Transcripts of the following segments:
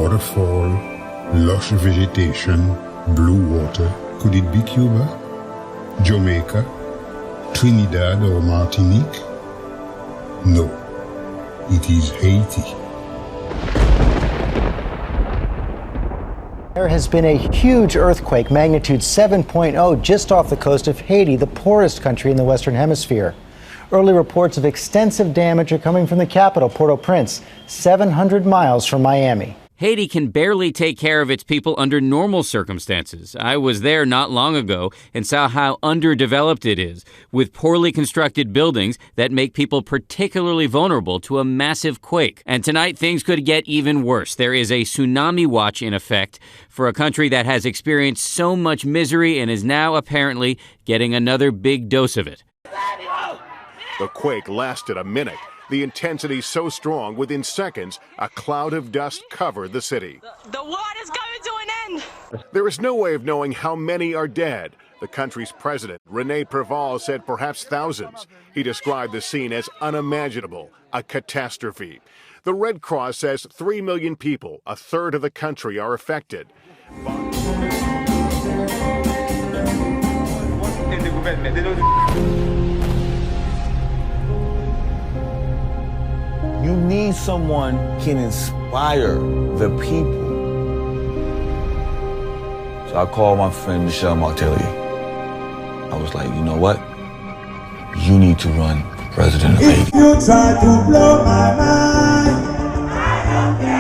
waterfall, lush vegetation, blue water. Could it be Cuba, Jamaica, Trinidad or Martinique? No, it is Haiti. There has been a huge earthquake, magnitude 7.0, just off the coast of Haiti, the poorest country in the Western Hemisphere. Early reports of extensive damage are coming from the capital, Port-au-Prince, 700 miles from Miami. Haiti can barely take care of its people under normal circumstances. I was there not long ago and saw how underdeveloped it is, with poorly constructed buildings that make people particularly vulnerable to a massive quake. And tonight, things could get even worse. There is a tsunami watch in effect for a country that has experienced so much misery and is now apparently getting another big dose of it. The quake lasted a minute. The intensity so strong, within seconds, a cloud of dust covered the city. The water's coming to an end. There is no way of knowing how many are dead. The country's president, René Préval, said perhaps thousands. He described the scene as unimaginable, a catastrophe. The Red Cross says 3 million people, a third of the country, are affected. You need someone who can inspire the people. So I called my friend Michel Martelly. I was like, you know what? You need to run for president of Haiti. If you try to blow my mind,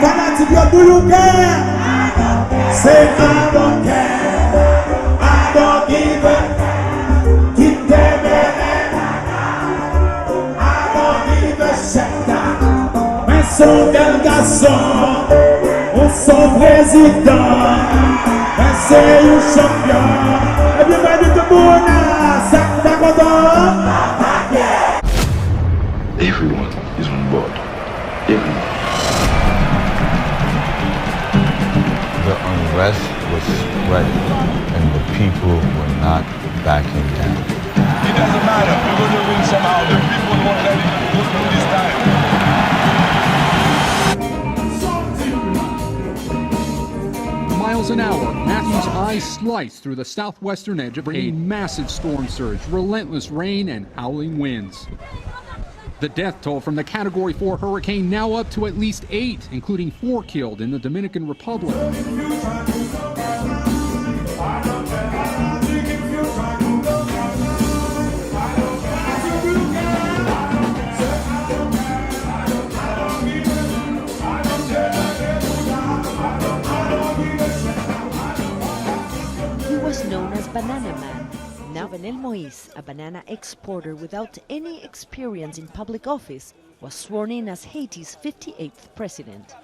fanatic, do you care? Say I don't care. I don't even keep them in. I don't even shut down. Son del garçon, on son président, c'est un champion. Everybody to Bona, Everyone is on board. Everyone. The unrest was spreading, and the people were not backing down. It doesn't matter. We're going to win somehow. The people won't let it go through this time. Miles an hour, Matthew's eyes slice through the southwestern edge of a massive storm surge, relentless rain, and howling winds. The death toll from the Category 4 hurricane now up to at least 8, including 4 killed in the Dominican Republic. Known as Banana Man, Jovenel Moïse, a banana exporter without any experience in public office, was sworn in as Haiti's 58th president.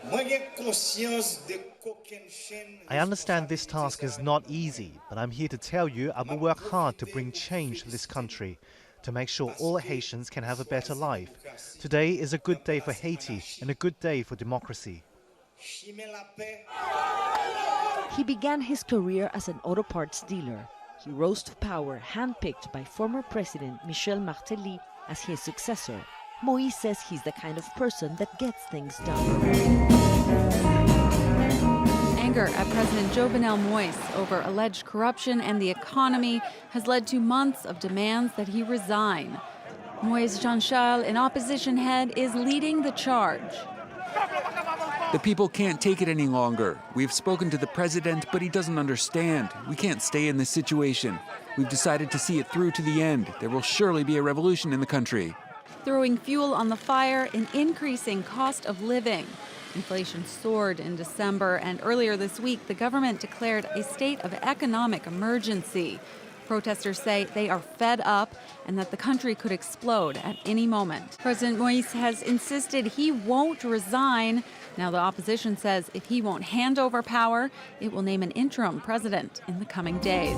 I understand this task is not easy, but I'm here to tell you I will work hard to bring change to this country, to make sure all Haitians can have a better life. Today is a good day for Haiti and a good day for democracy. He began his career as an auto parts dealer. He rose to power handpicked by former President Michel Martelly as his successor. Moïse says he's the kind of person that gets things done. Anger at President Jovenel Moïse over alleged corruption and the economy has led to months of demands that he resign. Moïse Jean-Charles, an opposition head, is leading the charge. The people can't take it any longer. We've spoken to the president, but he doesn't understand. We can't stay in this situation. We've decided to see it through to the end. There will surely be a revolution in the country. Throwing fuel on the fire, an increasing cost of living. Inflation soared in December, and earlier this week, the government declared a state of economic emergency. Protesters say they are fed up and that the country could explode at any moment. President Moïse has insisted he won't resign. Now the opposition says if he won't hand over power, it will name an interim president in the coming days.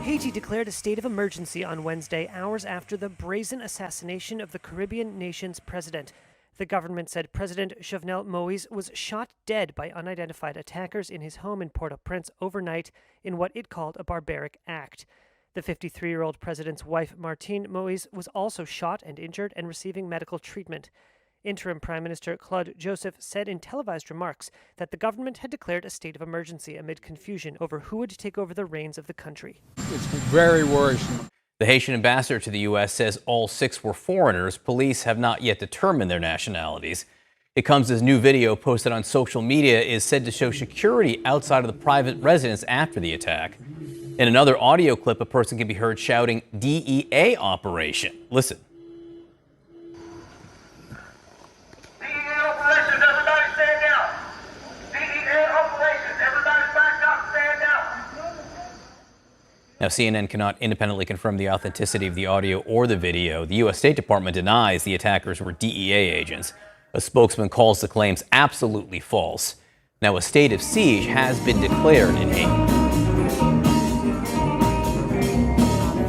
Haiti declared a state of emergency on Wednesday, hours after the brazen assassination of the Caribbean nation's president. The government said President Jovenel Moïse was shot dead by unidentified attackers in his home in Port-au-Prince overnight in what it called a barbaric act. The 53-year-old president's wife, Martine Moïse, was also shot and injured and receiving medical treatment. Interim Prime Minister Claude Joseph said in televised remarks that the government had declared a state of emergency amid confusion over who would take over the reins of the country. It's very worrisome. The Haitian ambassador to the U.S. says all 6 were foreigners. Police have not yet determined their nationalities. It comes as new video posted on social media is said to show security outside of the private residence after the attack. In another audio clip, a person can be heard shouting, "DEA operation." Listen. Now, CNN cannot independently confirm the authenticity of the audio or the video. The U.S. State Department denies the attackers were DEA agents. A spokesman calls the claims absolutely false. Now, a state of siege has been declared in Haiti.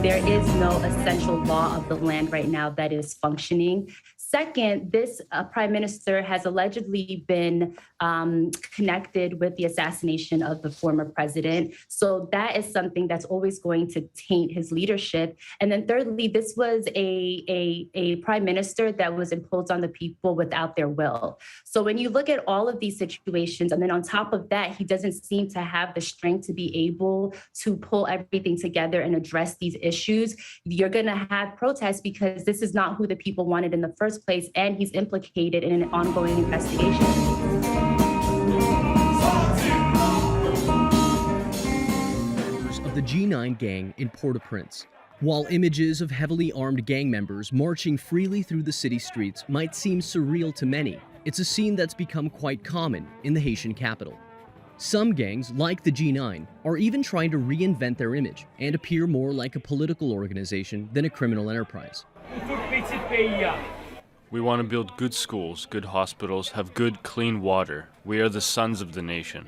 There is no essential law of the land right now that is functioning. Second, this prime minister has allegedly been connected with the assassination of the former president. So that is something that's always going to taint his leadership. And then thirdly, this was a prime minister that was imposed on the people without their will. So when you look at all of these situations, and then on top of that, he doesn't seem to have the strength to be able to pull everything together and address these issues, you're going to have protests because this is not who the people wanted in the first place, and he's implicated in an ongoing investigation. Members of the G9 gang in Port-au-Prince. While images of heavily armed gang members marching freely through the city streets might seem surreal to many, it's a scene that's become quite common in the Haitian capital. Some gangs, like the G9, are even trying to reinvent their image and appear more like a political organization than a criminal enterprise. We want to build good schools, good hospitals, have good, clean water. We are the sons of the nation.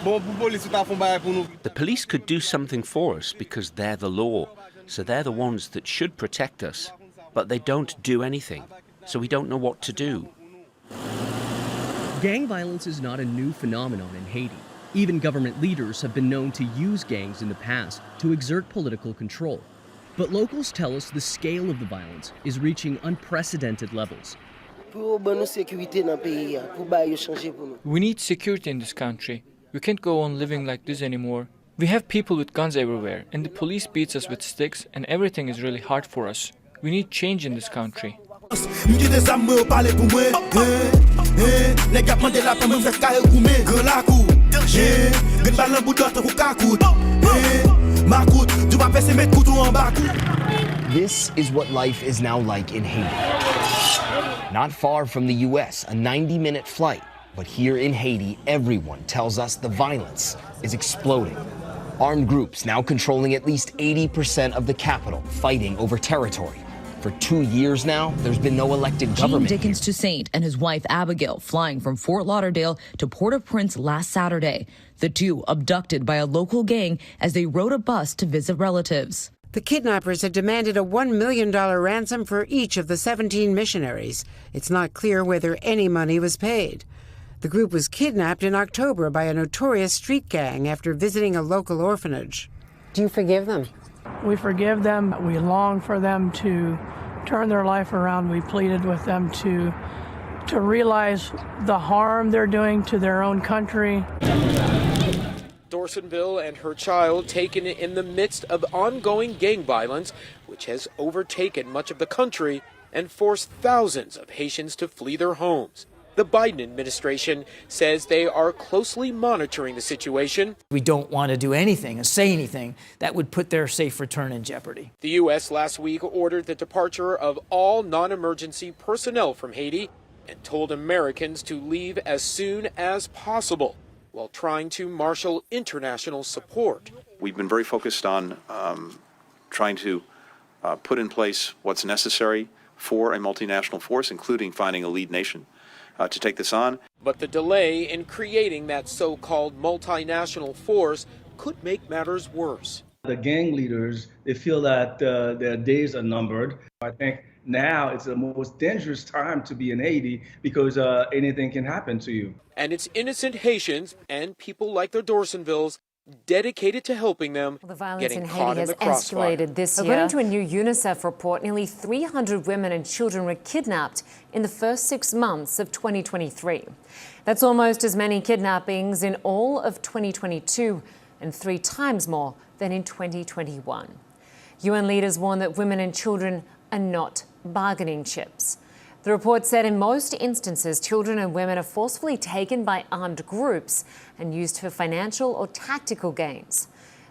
The police could do something for us because they're the law, so they're the ones that should protect us. But they don't do anything, so we don't know what to do. Gang violence is not a new phenomenon in Haiti. Even government leaders have been known to use gangs in the past to exert political control. But locals tell us the scale of the violence is reaching unprecedented levels. We need security in this country. We can't go on living like this anymore. We have people with guns everywhere, and the police beats us with sticks, and everything is really hard for us. We need change in this country. This is what life is now like in Haiti. Not far from the U.S., a 90-minute flight. But here in Haiti, everyone tells us the violence is exploding. Armed groups now controlling at least 80% of the capital, fighting over territory. For 2 years now, there's been no elected government. Gene Dickens Toussaint and his wife Abigail flying from Fort Lauderdale to Port-au-Prince last Saturday. The two abducted by a local gang as they rode a bus to visit relatives. The kidnappers had demanded a $1 million ransom for each of the 17 missionaries. It's not clear whether any money was paid. The group was kidnapped in October by a notorious street gang after visiting a local orphanage. Do you forgive them? We forgive them. We long for them to turn their life around. We pleaded with them to realize the harm they're doing to their own country. Dorsonville and her child taken in the midst of ongoing gang violence, which has overtaken much of the country and forced thousands of Haitians to flee their homes. The Biden administration says they are closely monitoring the situation. We don't want to do anything and say anything that would put their safe return in jeopardy. The U.S. last week ordered the departure of all non-emergency personnel from Haiti and told Americans to leave as soon as possible while trying to marshal international support. We've been very focused on trying to put in place what's necessary for a multinational force, including finding a lead nation to take this on. But the delay in creating that so-called multinational force could make matters worse. The gang leaders, they feel that their days are numbered. I think now it's the most dangerous time to be in Haiti because anything can happen to you. And it's innocent Haitians and people like the Dorsonvilles dedicated to helping them The violence getting in caught Haiti in has the crossfire. escalated this year. According to a new UNICEF report, nearly 300 women and children were kidnapped in the first 6 months of 2023. That's almost as many kidnappings in all of 2022 and 3 times more than in 2021. UN leaders warn that women and children are not bargaining chips. The report said in most instances, children and women are forcefully taken by armed groups and used for financial or tactical gains.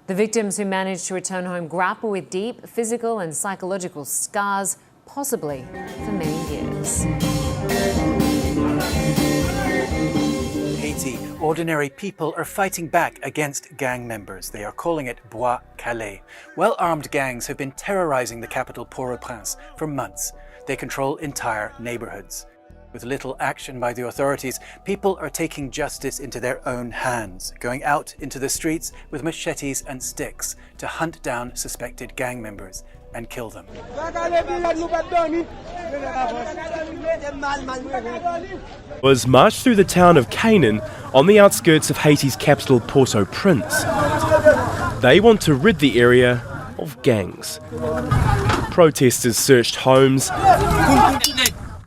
The victims who manage to return home grapple with deep physical and psychological scars, possibly for many years. Haiti, ordinary people are fighting back against gang members. They are calling it Bois Calais. Well-armed gangs have been terrorizing the capital Port-au-Prince for months. They control entire neighborhoods. With little action by the authorities, people are taking justice into their own hands, going out into the streets with machetes and sticks to hunt down suspected gang members and kill them. Was marched through the town of Canaan on the outskirts of Haiti's capital Port-au-Prince. They want to rid the area of gangs. Protesters searched homes.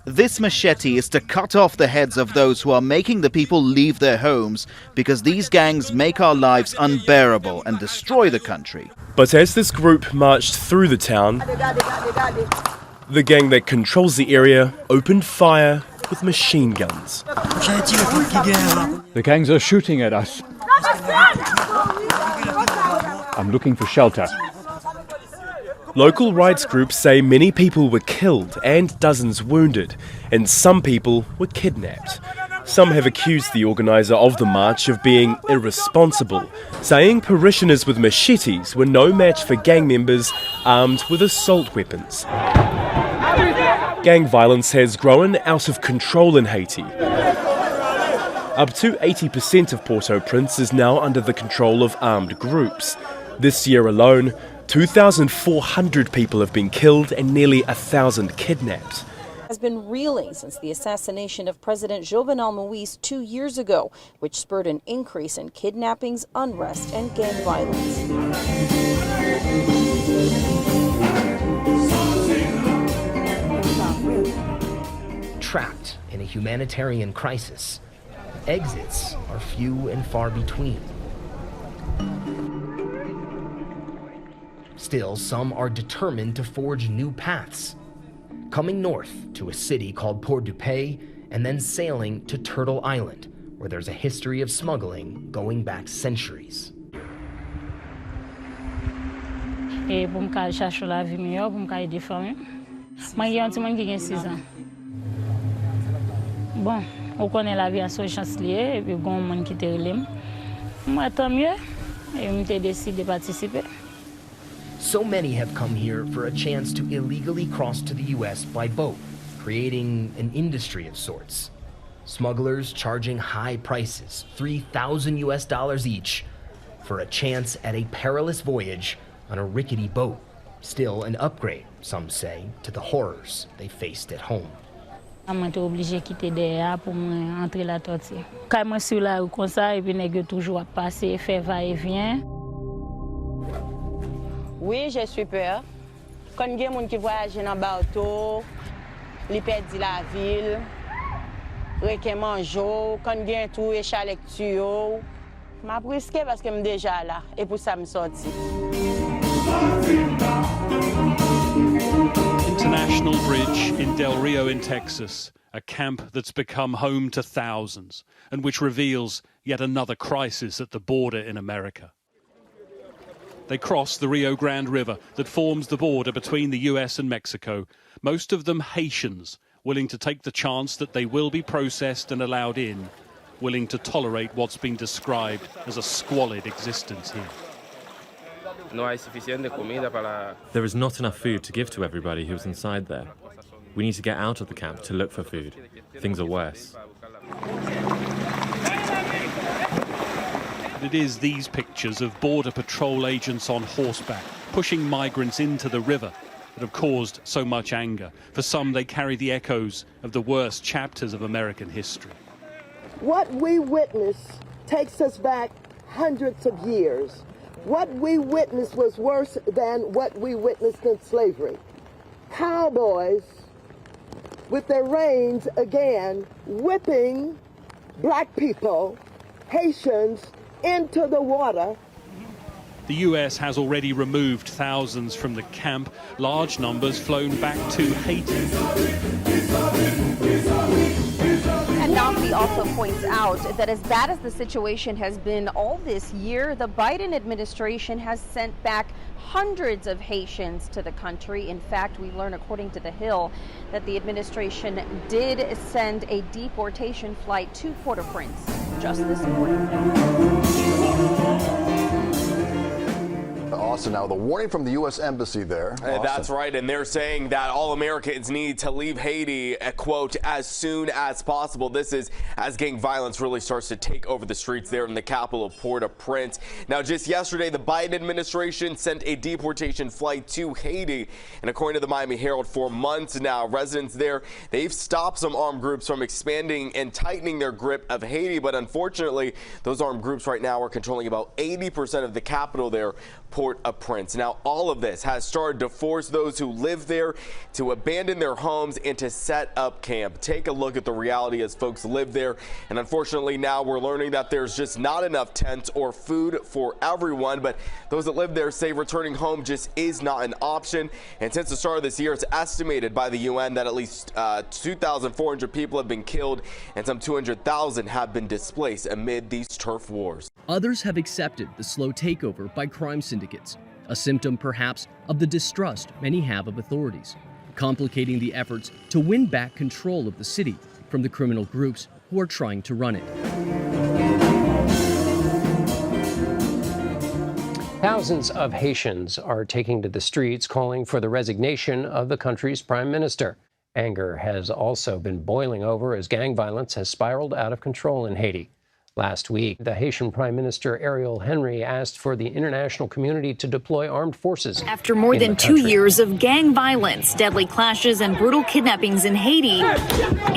This machete is to cut off the heads of those who are making the people leave their homes because these gangs make our lives unbearable and destroy the country. But as this group marched through the town, the gang that controls the area opened fire with machine guns. The gangs are shooting at us. I'm looking for shelter. Local rights groups say many people were killed and dozens wounded, and some people were kidnapped. Some have accused the organiser of the march of being irresponsible, saying parishioners with machetes were no match for gang members armed with assault weapons. Gang violence has grown out of control in Haiti. Up to 80% of Port-au-Prince is now under the control of armed groups. This year alone, 2,400 people have been killed and nearly 1,000 kidnapped. Has been reeling since the assassination of President Jovenel Moïse 2 years ago, which spurred an increase in kidnappings, unrest, and gang violence. Trapped in a humanitarian crisis, exits are few and far between. Still, some are determined to forge new paths, coming north to a city called Port-du-Pay and then sailing to Turtle Island, where there's a history of smuggling going back centuries. Bon, on connaît la vie à ce chancelier et puis gon monde qui te relève. Moi tant mieux et m'te décidé participer. So many have come here for a chance to illegally cross to the US by boat, creating an industry of sorts. Smugglers charging high prices, $3,000 each, for a chance at a perilous voyage on a rickety boat. Still an upgrade, some say, to the horrors they faced at home. Je suis obligé de quitter derrière pour entrer la tortue. Quand je suis là comme ça, et puis nèg toujours passer, faire va-et-vient. Oui, je suis peur. Quand il y a des gens qui voyagent dans le bateau, ils perdent la ville, ils mangent, quand il y a tout, ils chalet tuyau. Je suis risqué parce que je suis déjà là et pour ça je suis sorti. International Bridge in Del Rio in Texas, a camp that's become home to thousands and which reveals yet another crisis at the border in America. They cross the Rio Grande River that forms the border between the US and Mexico, most of them Haitians, willing to take the chance that they will be processed and allowed in, willing to tolerate what's been described as a squalid existence here. There is not enough food to give to everybody who's inside there. We need to get out of the camp to look for food. Things are worse. It is these pictures of Border Patrol agents on horseback pushing migrants into the river that have caused so much anger. For some, they carry the echoes of the worst chapters of American history. What we witness takes us back hundreds of years. What we witnessed was worse than what we witnessed in slavery. Cowboys with their reins again whipping black people, Haitians, into the water. The US has already removed thousands from the camp, large numbers flown back to Haiti. And Nafi also points out that as bad as the situation has been all this year, the Biden administration has sent back hundreds of Haitians to the country. In fact, we learn, according to The Hill, that the administration did send a deportation flight to Port-au-Prince just this morning. Austin, now the warning from the U.S. Embassy there. That's right, and they're saying that all Americans need to leave Haiti, quote, as soon as possible. This is as gang violence really starts to take over the streets there in the capital of Port-au-Prince. Now, just yesterday, the Biden administration sent a deportation flight to Haiti, and according to the Miami Herald, for months now, residents there, they've stopped some armed groups from expanding and tightening their grip of Haiti, but unfortunately, those armed groups right now are controlling about 80% of the capital there, Port-au-Prince. Now, all of this has started to force those who live there to abandon their homes and to set up camp. Take a look at the reality as folks live there. And unfortunately, now we're learning that there's just not enough tents or food for everyone. But those that live there say returning home just is not an option. And since the start of this year, it's estimated by the UN that at least 2,400 people have been killed and some 200,000 have been displaced amid these turf wars. Others have accepted the slow takeover by crime syndicates, a symptom perhaps of the distrust many have of authorities, complicating the efforts to win back control of the city from the criminal groups who are trying to run it. Thousands of Haitians are taking to the streets calling for the resignation of the country's prime minister. Anger has also been boiling over as gang violence has spiraled out of control in Haiti. Last week, the Haitian Prime Minister Ariel Henry asked for the international community to deploy armed forces. After more than 2 years of gang violence, deadly clashes, and brutal kidnappings in Haiti,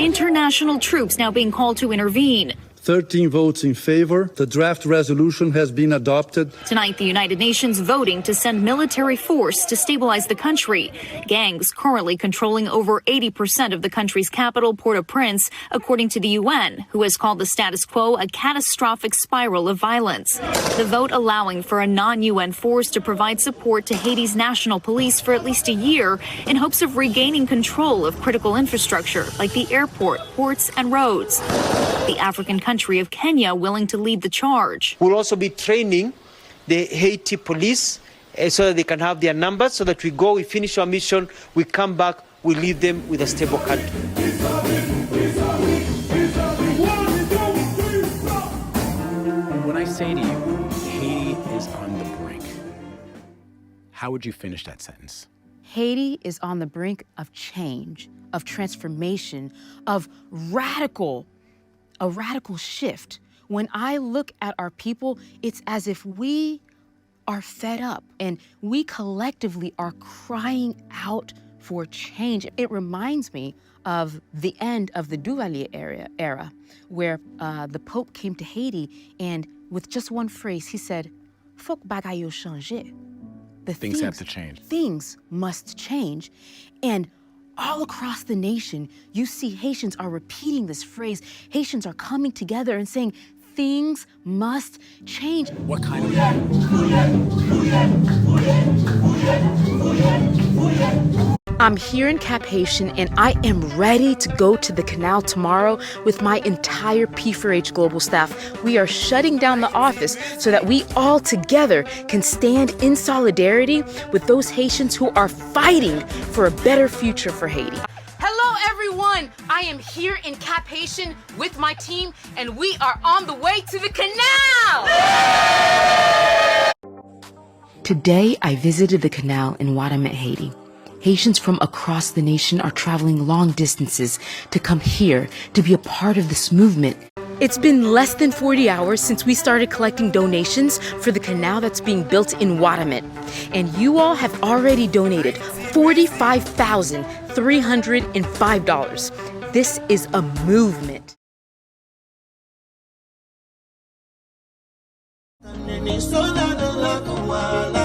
international troops now being called to intervene. 13 votes in favor. The draft resolution has been adopted. Tonight, the United Nations voting to send military force to stabilize the country. Gangs currently controlling over 80% of the country's capital, Port-au-Prince, according to the UN, who has called the status quo a catastrophic spiral of violence. The vote allowing for a non-UN force to provide support to Haiti's national police for at least a year in hopes of regaining control of critical infrastructure like the airport, ports, and roads. The African country of Kenya willing to lead the charge. We'll also be training the Haiti police so that they can have their numbers, so that we go, we finish our mission, we come back, we leave them with a stable country. When I say to you, Haiti is on the brink, how would you finish that sentence? Haiti is on the brink of change, of transformation, of a radical shift. When I look at our people, it's as if we are fed up and we collectively are crying out for change. It reminds me of the end of the Duvalier era where the Pope came to Haiti and with just one phrase, he said, "Faut que bagay yo changer." Things have to change. Things must change. And all across the nation, you see Haitians are repeating this phrase. Haitians are coming together and saying, things must change. What kind of... I'm here in Cap Haitian, and I am ready to go to the canal tomorrow with my entire P4H Global staff. We are shutting down the office so that we all together can stand in solidarity with those Haitians who are fighting for a better future for Haiti. Hello, everyone. I am here in Cap Haitian with my team, and we are on the way to the canal. Today, I visited the canal in Ouadamette, Haiti. Haitians from across the nation are traveling long distances to come here to be a part of this movement. It's been less than 40 hours since we started collecting donations for the canal that's being built in Ouadamette. And you all have already donated $45,305. This is a movement. ni soldado la koala.